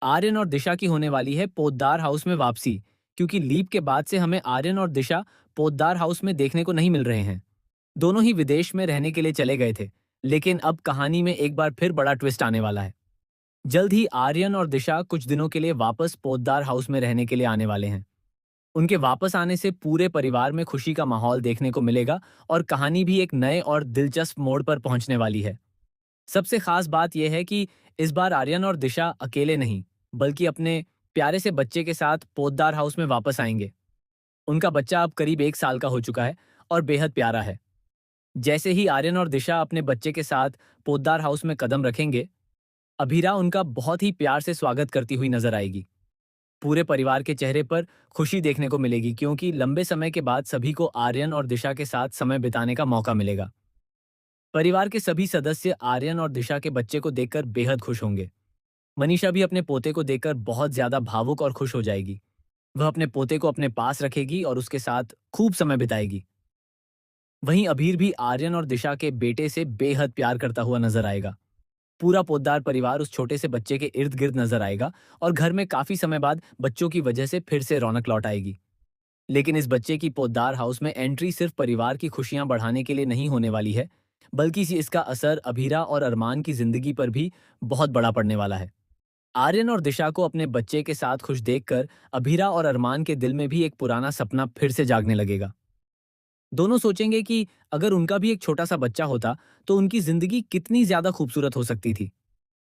आर्यन और दिशा की होने वाली है पोद्दार हाउस में वापसी, क्योंकि लीप के बाद से हमें आर्यन और दिशा पोद्दार हाउस में देखने को नहीं मिल रहे हैं। दोनों ही विदेश में रहने के लिए चले गए थे, लेकिन अब कहानी में एक बार फिर बड़ा ट्विस्ट आने वाला है। जल्द ही आर्यन और दिशा कुछ दिनों के लिए वापस पोद्दार हाउस में रहने के लिए आने वाले हैं। उनके वापस आने से पूरे परिवार में खुशी का माहौल देखने को मिलेगा और कहानी भी एक नए और दिलचस्प मोड़ पर पहुंचने वाली है। सबसे खास बात यह है कि इस बार आर्यन और दिशा अकेले नहीं, बल्कि अपने प्यारे से बच्चे के साथ पोद्दार हाउस में वापस आएंगे। उनका बच्चा अब करीब 1 साल का हो चुका है और बेहद प्यारा है। जैसे ही आर्यन और दिशा अपने बच्चे के साथ पोद्दार हाउस में कदम रखेंगे, अभीरा उनका बहुत ही प्यार से स्वागत करती हुई नजर आएगी। पूरे परिवार के चेहरे पर खुशी देखने को मिलेगी, क्योंकि लंबे समय के बाद सभी को आर्यन और दिशा के साथ समय बिताने का मौका मिलेगा। परिवार के सभी सदस्य आर्यन और दिशा के बच्चे को देखकर बेहद खुश होंगे। मनीषा भी अपने पोते को देखकर बहुत ज्यादा भावुक और खुश हो जाएगी। वह अपने पोते को अपने पास रखेगी और उसके साथ खूब समय बिताएगी। वहीं अभीर भी आर्यन और दिशा के बेटे से बेहद प्यार करता हुआ नजर आएगा। पूरा पोद्दार परिवार उस छोटे से बच्चे के इर्द गिर्द नजर आएगा और घर में काफी समय बाद बच्चों की वजह से फिर से रौनक लौट आएगी। लेकिन इस बच्चे की पोद्दार हाउस में एंट्री सिर्फ परिवार की खुशियां बढ़ाने के लिए नहीं होने वाली है, बल्कि इसका असर अभीरा और अरमान की जिंदगी पर भी बहुत बड़ा पड़ने वाला है। आर्यन और दिशा को अपने बच्चे के साथ खुश देखकर अभीरा और अरमान के दिल में भी एक पुराना सपना फिर से जागने लगेगा। दोनों सोचेंगे कि अगर उनका भी एक छोटा सा बच्चा होता तो उनकी जिंदगी कितनी ज्यादा खूबसूरत हो सकती थी।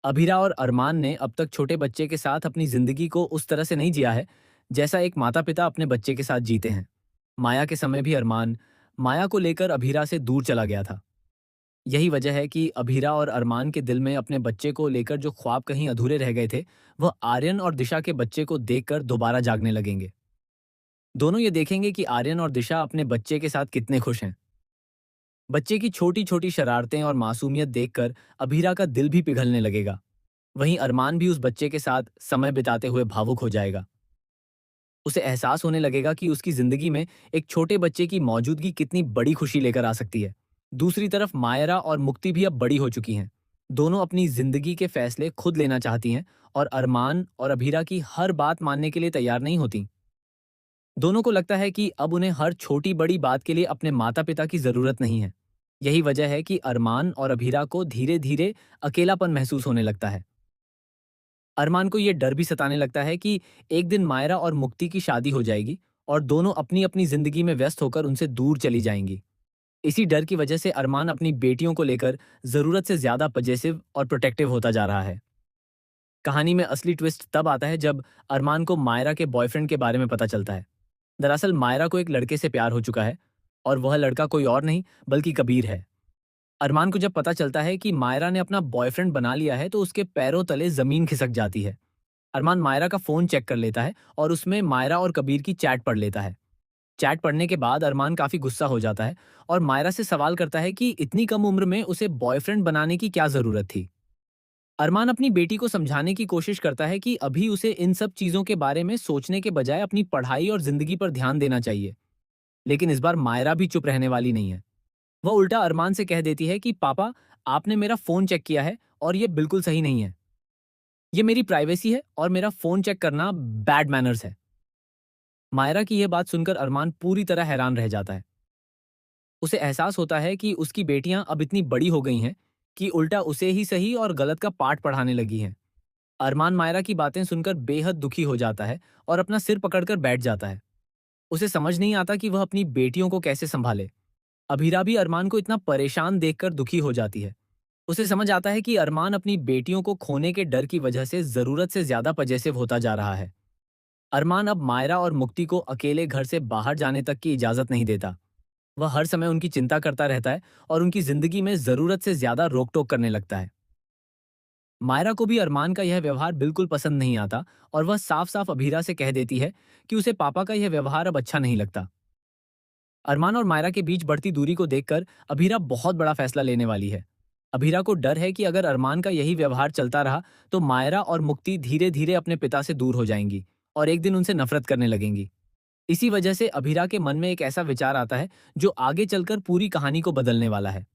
अभीरा और अरमान ने अब तक छोटे बच्चे के साथ अपनी जिंदगी को उस तरह से नहीं जिया है जैसा एक माता पिता अपने बच्चे के साथ जीते हैं। माया के समय भी अरमान माया को लेकर अभीरा से दूर चला गया था। यही वजह है कि अभीरा और अरमान के दिल में अपने बच्चे को लेकर जो ख्वाब कहीं अधूरे रह गए थे, वह आर्यन और दिशा के बच्चे को देखकर दोबारा जागने लगेंगे। दोनों ये देखेंगे कि आर्यन और दिशा अपने बच्चे के साथ कितने खुश हैं। बच्चे की छोटी छोटी शरारतें और मासूमियत देखकर अभीरा का दिल भी पिघलने लगेगा। वहीं अरमान भी उस बच्चे के साथ समय बिताते हुए भावुक हो जाएगा। उसे एहसास होने लगेगा कि उसकी जिंदगी में एक छोटे बच्चे की मौजूदगी कितनी बड़ी खुशी लेकर आ सकती है। दूसरी तरफ मायरा और मुक्ति भी अब बड़ी हो चुकी हैं। दोनों अपनी जिंदगी के फैसले खुद लेना चाहती हैं और अरमान और अभीरा की हर बात मानने के लिए तैयार नहीं होती। दोनों को लगता है कि अब उन्हें हर छोटी बड़ी बात के लिए अपने माता पिता की जरूरत नहीं है। यही वजह है कि अरमान और अभीरा को धीरे धीरे अकेलापन महसूस होने लगता है। अरमान को यह डर भी सताने लगता है कि एक दिन मायरा और मुक्ति की शादी हो जाएगी और दोनों अपनी अपनी जिंदगी में व्यस्त होकर उनसे दूर चली जाएंगी। इसी डर की वजह से अरमान अपनी बेटियों को लेकर जरूरत से ज्यादा पजेसिव और प्रोटेक्टिव होता जा रहा है। कहानी में असली ट्विस्ट तब आता है जब अरमान को मायरा के बॉयफ्रेंड के बारे में पता चलता है। दरअसल मायरा को एक लड़के से प्यार हो चुका है और वह लड़का कोई और नहीं बल्कि कबीर है। अरमान को जब पता चलता है कि मायरा ने अपना बॉयफ्रेंड बना लिया है तो उसके पैरों तले जमीन खिसक जाती है। अरमान मायरा का फोन चेक कर लेता है और उसमें मायरा और कबीर की चैट पढ़ लेता है। चैट पढ़ने के बाद अरमान काफी गुस्सा हो जाता है और मायरा से सवाल करता है कि इतनी कम उम्र में उसे बॉयफ्रेंड बनाने की क्या जरूरत थी। अरमान अपनी बेटी को समझाने की कोशिश करता है कि अभी उसे इन सब चीजों के बारे में सोचने के बजाय अपनी पढ़ाई और जिंदगी पर ध्यान देना चाहिए। लेकिन इस बार मायरा भी चुप रहने वाली नहीं है। वह उल्टा अरमान से कह देती है कि पापा, आपने मेरा फोन चेक किया है और यह बिल्कुल सही नहीं है। ये मेरी प्राइवेसी है और मेरा फोन चेक करना बैड मैनर्स है। मायरा की यह बात सुनकर अरमान पूरी तरह हैरान रह जाता है। उसे एहसास होता है कि उसकी बेटियां अब इतनी बड़ी हो गई हैं कि उल्टा उसे ही सही और गलत का पाठ पढ़ाने लगी हैं। अरमान मायरा की बातें सुनकर बेहद दुखी हो जाता है और अपना सिर पकड़कर बैठ जाता है। उसे समझ नहीं आता कि वह अपनी बेटियों को कैसे संभाले। अभीरा भी अरमान को इतना परेशान देखकर दुखी हो जाती है। उसे समझ आता है कि अरमान अपनी बेटियों को खोने के डर की वजह से जरूरत से ज्यादा पजेसिव होता जा रहा है। अरमान अब मायरा और मुक्ति को अकेले घर से बाहर जाने तक की इजाजत नहीं देता। वह हर समय उनकी चिंता करता रहता है और उनकी जिंदगी में जरूरत से ज्यादा रोक टोक करने लगता है। मायरा को भी अरमान का यह व्यवहार बिल्कुल पसंद नहीं आता और वह साफ साफ अभीरा से कह देती है कि उसे पापा का यह व्यवहार अब अच्छा नहीं लगता। अरमान और मायरा के बीच बढ़ती दूरी को देखकर अभीरा बहुत बड़ा फैसला लेने वाली है। अभीरा को डर है कि अगर अरमान का यही व्यवहार चलता रहा तो मायरा और मुक्ति धीरे धीरे अपने पिता से दूर हो जाएंगी और एक दिन उनसे नफरत करने लगेंगी। इसी वजह से अभीरा के मन में एक ऐसा विचार आता है जो आगे चलकर पूरी कहानी को बदलने वाला है।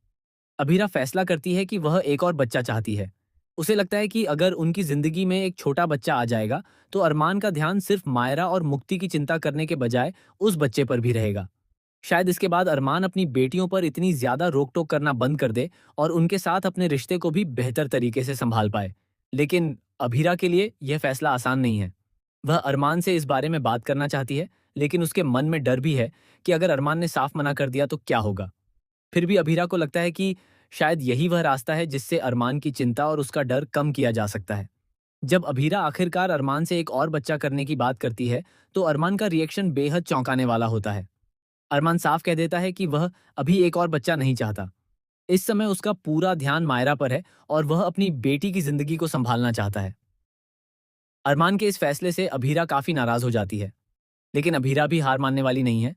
अभीरा फैसला करती है कि वह एक और बच्चा चाहती है। उसे लगता है कि अगर उनकी जिंदगी में एक छोटा बच्चा आ जाएगा तो अरमान का ध्यान सिर्फ मायरा और मुक्ति की चिंता करने के बजाय उस बच्चे पर भी रहेगा। शायद इसके बाद अरमान अपनी बेटियों पर इतनी ज्यादा रोक टोक करना बंद कर दे और उनके साथ अपने रिश्ते को भी बेहतर तरीके से संभाल पाए। लेकिन अभीरा के लिए यह फैसला आसान नहीं है। वह अरमान से इस बारे में बात करना चाहती है, लेकिन उसके मन में डर भी है कि अगर अरमान ने साफ मना कर दिया तो क्या होगा। फिर भी अभीरा को लगता है कि शायद यही वह रास्ता है जिससे अरमान की चिंता और उसका डर कम किया जा सकता है। जब अभीरा आखिरकार अरमान से एक और बच्चा करने की बात करती है, तो अरमान का रिएक्शन बेहद चौंकाने वाला होता है। अरमान साफ कह देता है कि वह अभी एक और बच्चा नहीं चाहता। इस समय उसका पूरा ध्यान मायरा पर है और वह अपनी बेटी की जिंदगी को संभालना चाहता है। अरमान के इस फैसले से अभीरा काफी नाराज हो जाती है, लेकिन अभीरा भी हार मानने वाली नहीं है।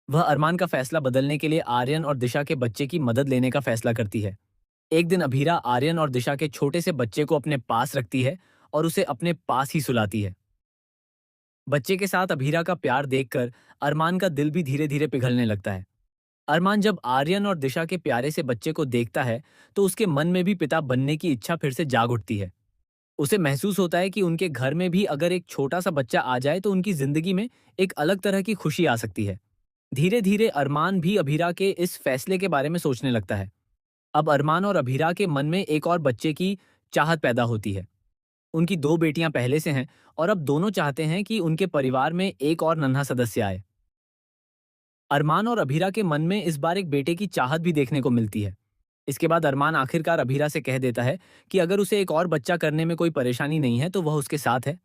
वह अरमान का फैसला बदलने के लिए आर्यन और दिशा के बच्चे की मदद लेने का फैसला करती है। एक दिन अभीरा आर्यन और दिशा के छोटे से बच्चे को अपने पास रखती है और उसे अपने पास ही सुलाती है। बच्चे के साथ अभीरा का प्यार देखकर अरमान का दिल भी धीरे धीरे पिघलने लगता है। अरमान जब आर्यन और दिशा के प्यारे से बच्चे को देखता है तो उसके मन में भी पिता बनने की इच्छा फिर से जाग उठती है। उसे महसूस होता है कि उनके घर में भी अगर एक छोटा सा बच्चा आ जाए तो उनकी जिंदगी में एक अलग तरह की खुशी आ सकती है। धीरे धीरे अरमान भी अभीरा के इस फैसले के बारे में सोचने लगता है। अब अरमान और अभीरा के मन में एक और बच्चे की चाहत पैदा होती है। उनकी दो बेटियां पहले से हैं और अब दोनों चाहते हैं कि उनके परिवार में एक और नन्हा सदस्य आए। अरमान और अभीरा के मन में इस बार एक बेटे की चाहत भी देखने को मिलती है। इसके बाद अरमान आखिरकार अभीरा से कह देता है कि अगर उसे एक और बच्चा करने में कोई परेशानी नहीं है तो वह उसके साथ है।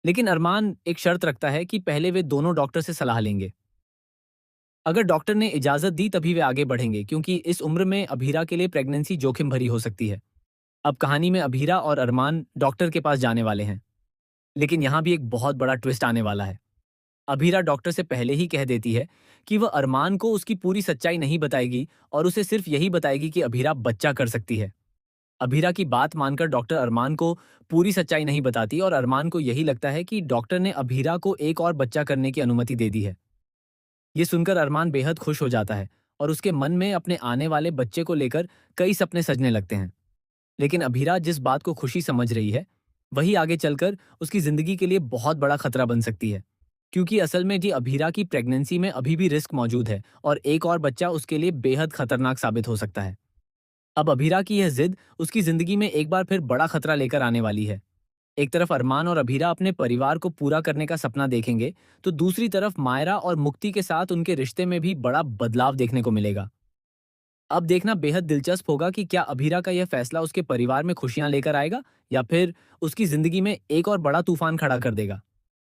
लेकिन अरमान एक शर्त रखता है कि पहले वे दोनों डॉक्टर से सलाह लेंगे। अगर डॉक्टर ने इजाजत दी तभी वे आगे बढ़ेंगे, क्योंकि इस उम्र में अभीरा के लिए प्रेगनेंसी जोखिम भरी हो सकती है। अब कहानी में अभीरा और अरमान डॉक्टर के पास जाने वाले हैं, लेकिन यहाँ भी एक बहुत बड़ा ट्विस्ट आने वाला है। अभीरा डॉक्टर से पहले ही कह देती है कि वह अरमान को उसकी पूरी सच्चाई नहीं बताएगी और उसे सिर्फ यही बताएगी कि अभीरा बच्चा कर सकती है। अभीरा की बात मानकर डॉक्टर अरमान को पूरी सच्चाई नहीं बताती और अरमान को यही लगता है कि डॉक्टर ने अभीरा को एक और बच्चा करने की अनुमति दे दी है। ये सुनकर अरमान बेहद खुश हो जाता है और उसके मन में अपने आने वाले बच्चे को लेकर कई सपने सजने लगते हैं। लेकिन अभीरा जिस बात को खुशी समझ रही है, वही आगे चलकर उसकी जिंदगी के लिए बहुत बड़ा खतरा बन सकती है। क्योंकि असल में जी अभीरा की प्रेगनेंसी में अभी भी रिस्क मौजूद है और एक और बच्चा उसके लिए बेहद खतरनाक साबित हो सकता है। अब अभीरा की यह जिद उसकी जिंदगी में एक बार फिर बड़ा खतरा लेकर आने वाली है। एक तरफ अरमान और अभीरा अपने परिवार को पूरा करने का सपना देखेंगे, तो दूसरी तरफ मायरा और मुक्ति के साथ उनके रिश्ते में भी बड़ा बदलाव देखने को मिलेगा। अब देखना बेहद दिलचस्प होगा कि क्या अभीरा का यह फैसला उसके परिवार में खुशियां लेकर आएगा या फिर उसकी जिंदगी में एक और बड़ा तूफान खड़ा कर देगा।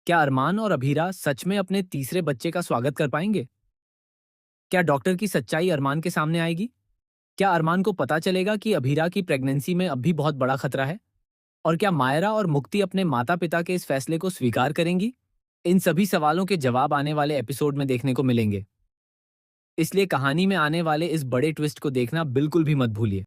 क्या अरमान और अभीरा सच में अपने तीसरे बच्चे का स्वागत कर पाएंगे? क्या डॉक्टर की सच्चाई अरमान के सामने आएगी? क्या अरमान को पता चलेगा कि अभीरा की प्रेगनेंसी में अब भी बहुत बड़ा खतरा है? और क्या मायरा और मुक्ति अपने माता पिता के इस फैसले को स्वीकार करेंगी? इन सभी सवालों के जवाब आने वाले एपिसोड में देखने को मिलेंगे। इसलिए कहानी में आने वाले इस बड़े ट्विस्ट को देखना बिल्कुल भी मत भूलिए।